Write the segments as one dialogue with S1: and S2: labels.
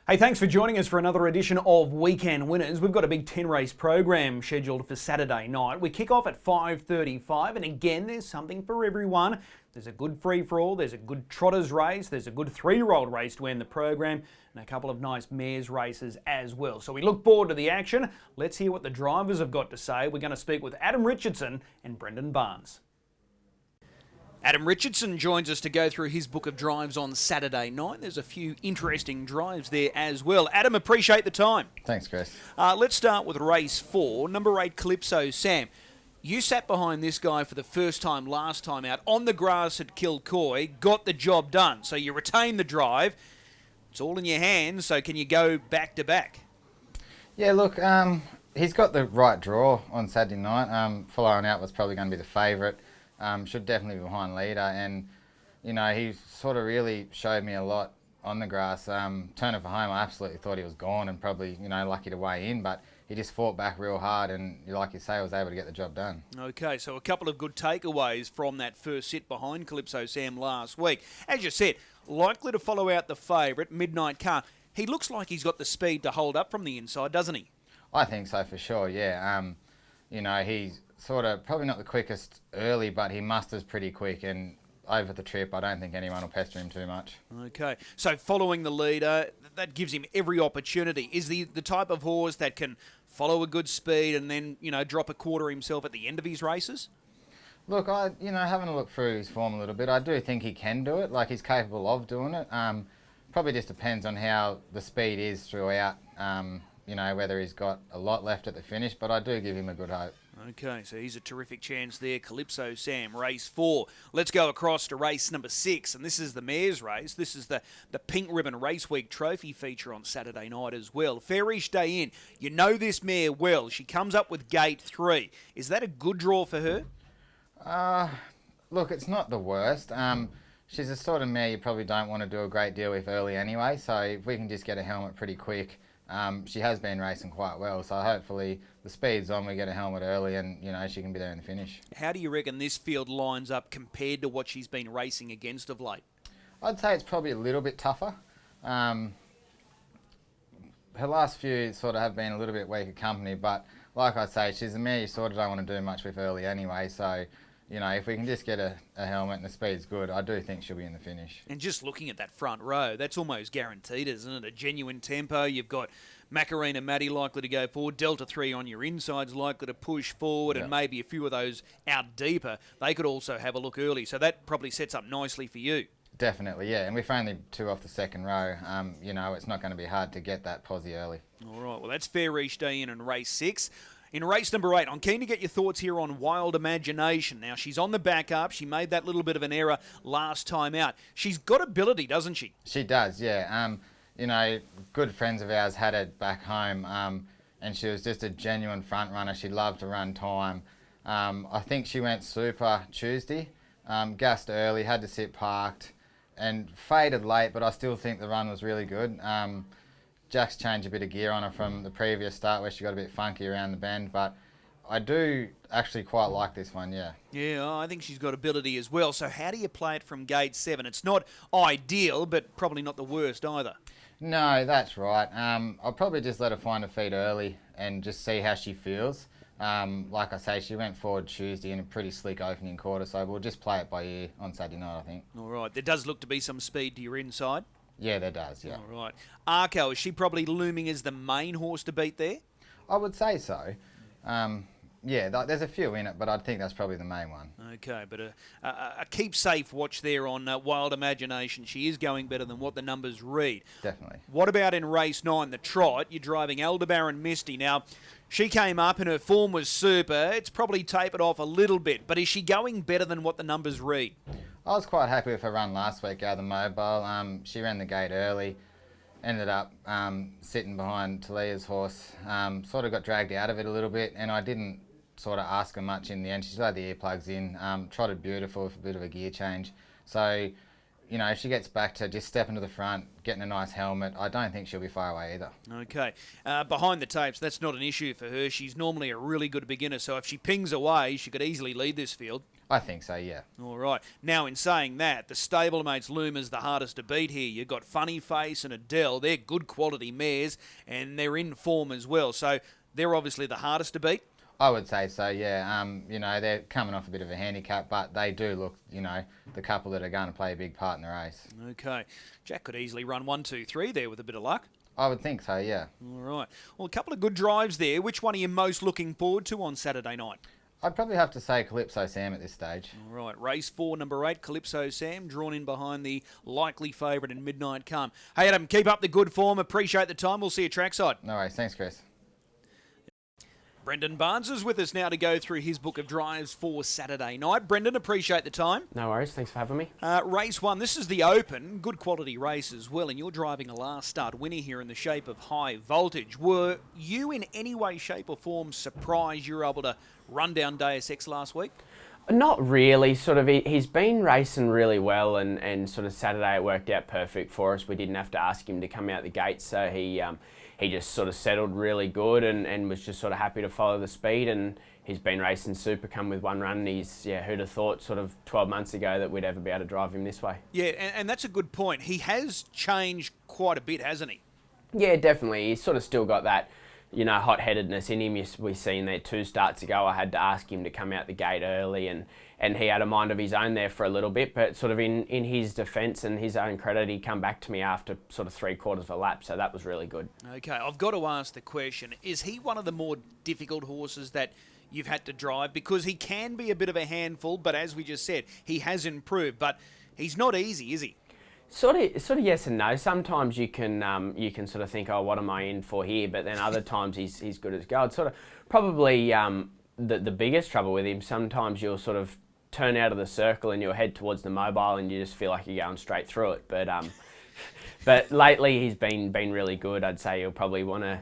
S1: Hey, thanks for joining us for another edition of Weekend Winners. We've got a big 10-race program scheduled for Saturday night. We kick off at 5:35, and again, there's something for everyone. There's a good free-for-all, there's a good trotters race, there's a good 3-year-old race to end the program, and a couple of nice mares races as well. So we look forward to the action. Let's hear what the drivers have got to say. We're going to speak with Adam Richardson and Brendan Barnes. Adam Richardson joins us to go through his book of drives on Saturday night. There's a few interesting drives there as well. Adam, appreciate the time.
S2: Thanks, Chris.
S1: Let's start with race 4, number 8, Calypso Sam. You sat behind this guy for the first time last time out on the grass at Kilcoy, got the job done. So you retain the drive. It's all in your hands, so can you go back to back?
S2: Yeah, look, he's got the right draw on Saturday night. Following out was probably going to be the favourite. Should definitely be behind leader, and you know, he sort of really showed me a lot on the grass. Turning for home, I absolutely thought he was gone and probably, you know, lucky to weigh in, but he just fought back real hard and, like you say, was able to get the job done. Okay,
S1: so a couple of good takeaways from that first sit behind Calypso Sam last week. As you said, likely to follow out the favourite, Midnight Car. He looks like he's got the speed to hold up from the inside, doesn't he?
S2: I think so for sure, yeah. You know, he's sort of probably not the quickest early, but he musters pretty quick, and over the trip I don't think anyone will pester him too much. Okay, so following the leader, that gives him every opportunity. Is the type of horse that can follow a good speed and then, you know, drop a quarter himself at the end of his races? Look, having a look through his form a little bit, I do think he can do it. Like, he's capable of doing it. Probably just depends on how the speed is throughout, you know, whether he's got a lot left at the finish, but I do give him a good hope. Okay, so he's a terrific chance there. Calypso Sam, race 4. Let's go across to race number 6, and this is the mares race. This is the Pink Ribbon Race Week trophy feature on Saturday night as well. Fairish Day In. You know this mare well. She comes up with gate 3. Is that a good draw for her? Look, it's not the worst. She's the sort of mare you probably don't want to do a great deal with early anyway, so if we can just get a helmet pretty quick. She has been racing quite well, so hopefully the speed's on, we get a helmet early and, you know, she can be there in the finish. How do you reckon this field lines up compared to what she's been racing against of late? I'd say it's probably a little bit tougher. Her last few sort of have been a little bit weaker company, but like I say, she's a mare you sort of don't want to do much with early anyway, so you know, if we can just get a helmet and the speed's good, I do think she'll be in the finish. And just looking at that front row, that's almost guaranteed, isn't it? A genuine tempo. You've got Macarena Maddie likely to go forward, Delta 3 on your insides likely to push forward, and maybe a few of those out deeper. They could also have a look early, so that probably sets up nicely for you. Definitely, yeah, and we're only 2 off the second row. You know, it's not going to be hard to get that posse early. All right, well, that's Fairish Day In race 6. In race number 8, I'm keen to get your thoughts here on Wild Imagination. Now, she's on the back up. She made that little bit of an error last time out. She's got ability, doesn't she? She does, yeah. You know, good friends of ours had her back home, and she was just a genuine front runner. She loved to run time. I think she went super Tuesday, gassed early, had to sit parked, and faded late, but I still think the run was really good. Jack's changed a bit of gear on her from the previous start where she got a bit funky around the bend, but I do actually quite like this one, yeah. Yeah, I think she's got ability as well. So how do you play it from gate 7? It's not ideal, but probably not the worst either. No, that's right. I'll probably just let her find her feet early and just see how she feels. Like I say, she went forward Tuesday in a pretty slick opening quarter, so we'll just play it by ear on Saturday night, I think. All right. There does look to be some speed to your inside. Yeah, there does, yeah. All right. Arco, is she probably looming as the main horse to beat there? I would say so. Yeah, there's a few in it, but I think that's probably the main one. Okay, but a keep safe watch there on Wild Imagination. She is going better than what the numbers read. Definitely. What about in race 9, the trot? You're driving Aldebaran Misty. Now, she came up and her form was super. It's probably tapered off a little bit, but is she going better than what the numbers read? I was quite happy with her run last week out of the mobile. She ran the gate early, ended up sitting behind Talia's horse, sort of got dragged out of it a little bit, and I didn't sort of ask her much in the end. She still had the earplugs in, trotted beautiful with a bit of a gear change. So, you know, if she gets back to just stepping to the front, getting a nice helmet, I don't think she'll be far away either. Okay. Behind the tapes, that's not an issue for her. She's normally a really good beginner, so if she pings away, she could easily lead this field. I think so, yeah.
S1: All right. Now, in saying that, the stablemates loom as the hardest to beat here. You've got Funny Face and Adele. They're good quality mares, and they're in form as well. So they're obviously the hardest to beat.
S2: I would say so, yeah. You know, they're coming off a bit of a handicap, but they do look, you know, the couple that are going to play a big part in the race.
S1: Okay. Jack could easily run 1, 2, 3 there with a bit of luck.
S2: I would think so, yeah.
S1: All right. Well, a couple of good drives there. Which one are you most looking forward to on Saturday night?
S2: I'd probably have to say Calypso Sam at this stage.
S1: All right. Race 4, number 8, Calypso Sam, drawn in behind the likely favourite in Midnight Come. Hey, Adam, keep up the good form. Appreciate the time. We'll see you trackside.
S2: No worries. Thanks, Chris.
S1: Brendan Barnes is with us now to go through his book of drives for Saturday night. Brendan, appreciate the time.
S3: No worries, thanks for having me.
S1: Race 1, this is the Open, good quality race as well, and you're driving a last start winner here in the shape of High Voltage. Were you in any way, shape or form surprised you were able to run down Deus Ex last week?
S3: Not really, sort of, he's been racing really well and sort of Saturday it worked out perfect for us. We didn't have to ask him to come out the gate, so he just sort of settled really good and was just sort of happy to follow the speed, and he's been racing super come with one run, and he's, yeah, who'd have thought sort of 12 months ago that we'd ever be able to drive him this way. Yeah,
S1: and that's a good point. He has changed quite a bit, hasn't he?
S3: Yeah, definitely. He's sort of still got that, you know, hot-headedness in him. We seen there 2 starts ago. I had to ask him to come out the gate early, and he had a mind of his own there for a little bit, but sort of in his defence and his own credit, he come back to me after sort of 3/4 of a lap, so that was really good.
S1: Okay, I've got to ask the question, is he one of the more difficult horses that you've had to drive? Because he can be a bit of a handful, but as we just said, he has improved, but he's not easy, is he?
S3: Sort of yes and no. Sometimes you can sort of think, oh, what am I in for here? But then other times he's good as gold. Sort of probably the biggest trouble with him. Sometimes you'll sort of turn out of the circle and you'll head towards the mobile and you just feel like you're going straight through it. But lately he's been really good. I'd say he'll probably want to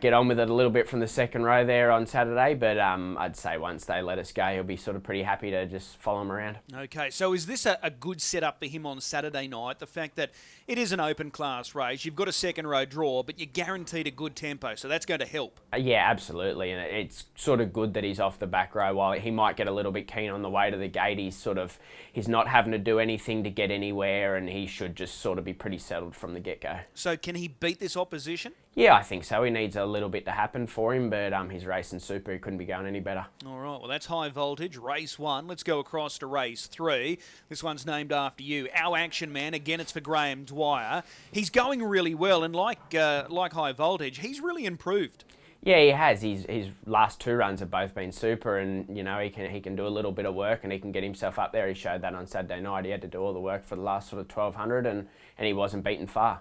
S3: get on with it a little bit from the second row there on Saturday, but I'd say once they let us go, he'll be sort of pretty happy to just follow him around.
S1: Okay, so is this a good setup for him on Saturday night? The fact that it is an open class race, you've got a second row draw, but you're guaranteed a good tempo, so that's going to help.
S3: Yeah, absolutely, and it's sort of good that he's off the back row. While he might get a little bit keen on the way to the gate, he's not having to do anything to get anywhere, and he should just sort of be pretty settled from the get-go.
S1: So can he beat this opposition?
S3: Yeah, I think so. He needs a little bit to happen for him, but he's racing super. He couldn't be going any better.
S1: All right, well, that's High Voltage, race 1. Let's go across to race 3. This one's named after you. Our Action Man, again, it's for Graham Dwyer. He's going really well, and like High Voltage, he's really improved.
S3: Yeah, he has. His last 2 runs have both been super, and you know he can do a little bit of work and he can get himself up there. He showed that on Saturday night. He had to do all the work for the last sort of 1200, and he wasn't beaten far.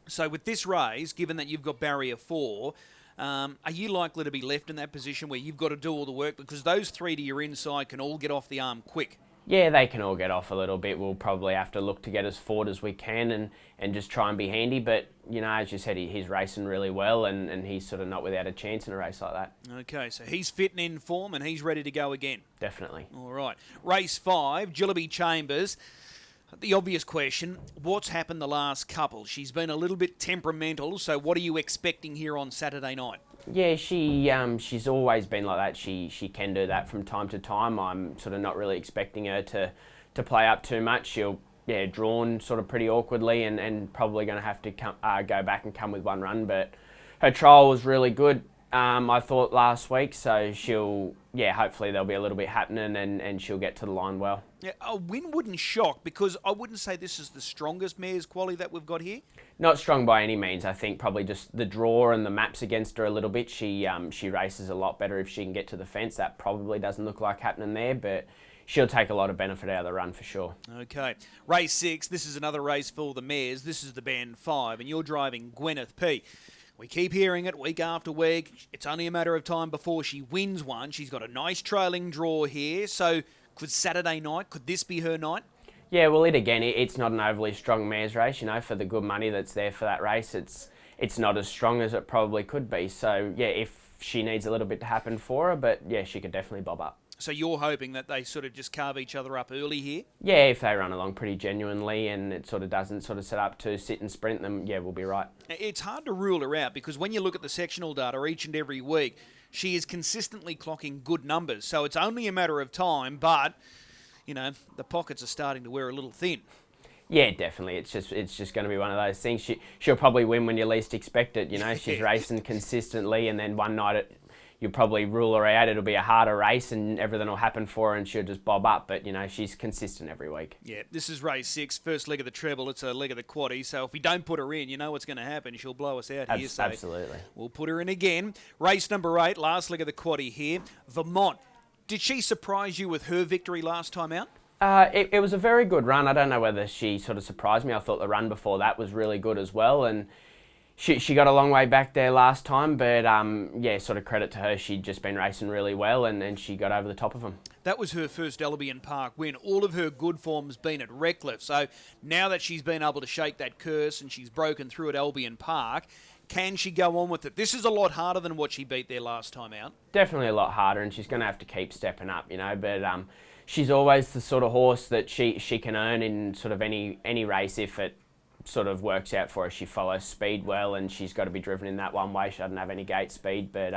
S1: So with this race, given that you've got barrier 4, are you likely to be left in that position where you've got to do all the work? Because those 3 to your inside can all get off the arm quick.
S3: Yeah, they can all get off a little bit. We'll probably have to look to get as forward as we can and just try and be handy. But, you know, as you said, he's racing really well and he's sort of not without a chance in a race like that.
S1: Okay, so he's fit and in form and he's ready to go again.
S3: Definitely.
S1: All right. Race 5, Jillaby Chambers. The obvious question, what's happened the last couple? She's been a little bit temperamental, so what are you expecting here on Saturday night?
S3: Yeah, she's always been like that. She can do that from time to time. I'm sort of not really expecting her to play up too much. She'll drawn sort of pretty awkwardly and probably going to have to go back and come with one run. But her trial was really good, I thought, last week. So she'll, hopefully there'll be a little bit happening and she'll get to the line well.
S1: Yeah, a win wouldn't shock because I wouldn't say this is the strongest mare's quality that we've got here.
S3: Not strong by any means. I think probably just the draw and the maps against her a little bit. She races a lot better if she can get to the fence. That probably doesn't look like happening there, but she'll take a lot of benefit out of the run for sure.
S1: Okay. Race 6, this is another race for the mares. This is the band 5, and you're driving Gwyneth P. We keep hearing it week after week. It's only a matter of time before she wins one. She's got a nice trailing draw here, so could Saturday night, could this be her night?
S3: Yeah, well, it's not an overly strong mares race, you know, for the good money that's there for that race. It's not as strong as it probably could be. So, yeah, if she needs a little bit to happen for her, but yeah, she could definitely bob up.
S1: So you're hoping that they sort of just carve each other up early here?
S3: Yeah, if they run along pretty genuinely and it sort of doesn't sort of set up to sit and sprint them, yeah, we'll be right.
S1: It's hard to rule her out because when you look at the sectional data each and every week, she is consistently clocking good numbers. So it's only a matter of time, but, you know, the pockets are starting to wear a little thin.
S3: Yeah, definitely. It's just going to be one of those things. She'll probably win when you least expect it. You know, she's racing consistently, and then one night you'll probably rule her out. It'll be a harder race, and everything will happen for her, and she'll just bob up. But you know, she's consistent every week. Yeah,
S1: this is race 6, first leg of the treble. It's a leg of the quaddie. So if we don't put her in, you know what's going to happen. She'll blow us out here. So
S3: absolutely.
S1: We'll put her in again. Race number 8, last leg of the quaddie here. Vermont. Did she surprise you with her victory last time out?
S3: It was a very good run. I don't know whether she sort of surprised me. I thought the run before that was really good as well, and she got a long way back there last time, but yeah, sort of credit to her. She'd just been racing really well, and then she got over the top of them.
S1: That was her first Albion Park win. All of her good form's been at Redcliffe, so now that she's been able to shake that curse and she's broken through at Albion Park, can she go on with it? This is a lot harder than what she beat there last time out.
S3: Definitely a lot harder, and she's going to have to keep stepping up, you know, but she's always the sort of horse that she can earn in sort of any race if it sort of works out for her. She follows speed well, and she's got to be driven in that one way. She doesn't have any gate speed, but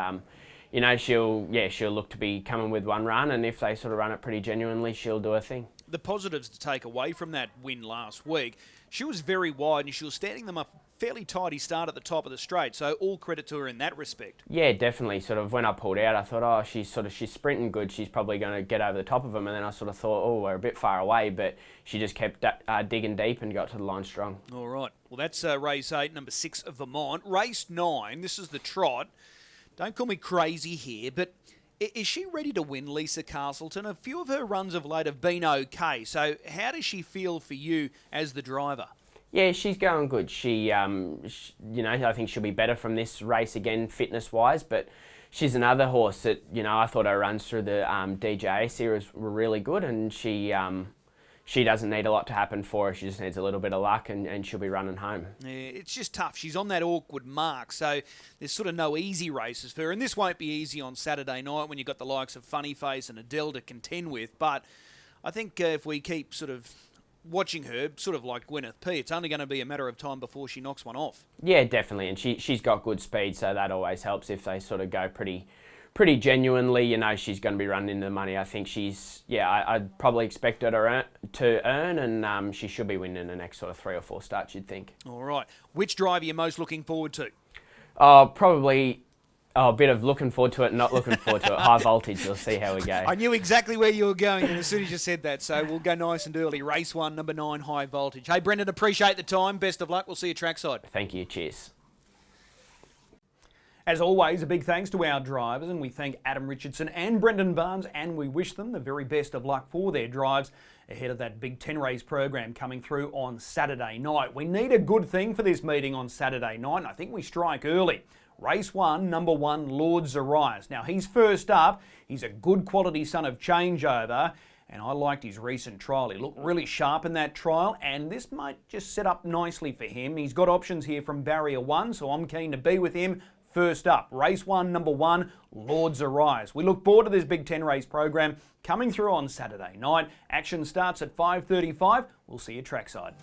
S3: you know, she'll look to be coming with one run, and if they sort of run it pretty genuinely, she'll do her thing.
S1: The positives to take away from that win last week, she was very wide and she was standing them up fairly tidy start at the top of the straight, so all credit to her in that respect.
S3: Yeah, definitely. Sort of when I pulled out, I thought, oh, she's sprinting good. She's probably going to get over the top of them, and then I sort of thought, oh, we're a bit far away, but she just kept digging deep and got to the line strong.
S1: All right. Well, that's race 8, number 6 of Vermont. Race 9, this is the trot. Don't call me crazy here, but is she ready to win, Lisa Castleton? A few of her runs of late have been okay, so how does she feel for you as the driver?
S3: Yeah, she's going good. She, you know, I think she'll be better from this race again, fitness-wise. But she's another horse that, you know, I thought her runs through the DJA series were really good, and she doesn't need a lot to happen for her. She just needs a little bit of luck, and she'll be running home.
S1: Yeah, it's just tough. She's on that awkward mark, so there's sort of no easy races for her. And this won't be easy on Saturday night when you've got the likes of Funny Face and Adele to contend with. But I think if we keep sort of watching her, sort of like Gwyneth P, it's only going to be a matter of time before she knocks one off.
S3: Yeah, definitely, and she's got good speed, so that always helps if they sort of go pretty genuinely. You know, she's going to be running into the money. I think I'd probably expect her to earn, and she should be winning the next sort of 3 or 4 starts, you'd think.
S1: All right. Which drive are you most looking forward to?
S3: Probably a bit of looking forward to it and not looking forward to it. High voltage, we'll see how we go.
S1: I knew exactly where you were going as soon as you said that, so we'll go nice and early. Race 1, number 9, High Voltage. Hey, Brendan, appreciate the time. Best of luck. We'll see you trackside.
S3: Thank you. Cheers.
S1: As always, a big thanks to our drivers, and we thank Adam Richardson and Brendan Barnes, and we wish them the very best of luck for their drives ahead of that big 10 race program coming through on Saturday night. We need a good thing for this meeting on Saturday night, and I think we strike early. Race 1, number 1, Lord Zarias. Now, he's first up. He's a good quality son of Changeover, and I liked his recent trial. He looked really sharp in that trial, and this might just set up nicely for him. He's got options here from Barrier 1, so I'm keen to be with him. First up, race 1, number 1, Lord Zarias. We look forward to this Big 10 race program coming through on Saturday night. Action starts at 5:35. We'll see you trackside.